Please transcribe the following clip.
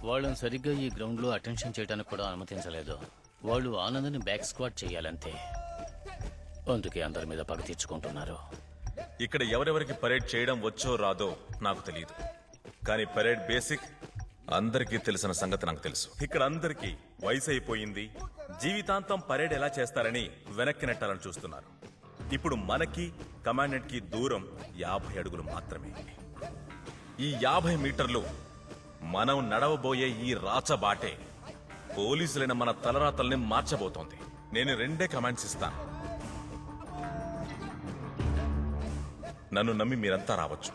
వాళ్ళని సరిగ్గా ఈ గ్రౌండ్ లో అటెన్షన్ చేయడానికి కూడా అనుమతించలేదు. వాళ్ళు ఆనందని బ్యాక్ స్క్వాట్ చేయాలంతే. అందుకే అందరి మీద పగ తీర్చుకుంటున్నారు. ఇక్కడ ఎవరెవరికి పరేడ్ చేయడం వచ్చో రాదో నాకు తెలియదు, కానీ పరేడ్ బేసిక్ అందరికీ తెలిసిన సంగతి నాకు తెలుసు. ఇక్కడ అందరికీ వయసు అయిపోయింది, జీవితాంతం పరేడ్ ఎలా చేస్తారని వెనక్కి నెట్టాలని చూస్తున్నారు. ఇప్పుడు మనకి కమాండెంట్ కి దూరం 50 అడుగులు మాత్రమే. ఈ 50 మీటర్లు మనం నడవబోయే ఈ రాచబాటే పోలీసులైన మన తలరాతల్ని మార్చబోతోంది. నేను 2 కమాండ్స్ ఇస్తాను. నన్ను నమ్మి మీరంతా రావచ్చు.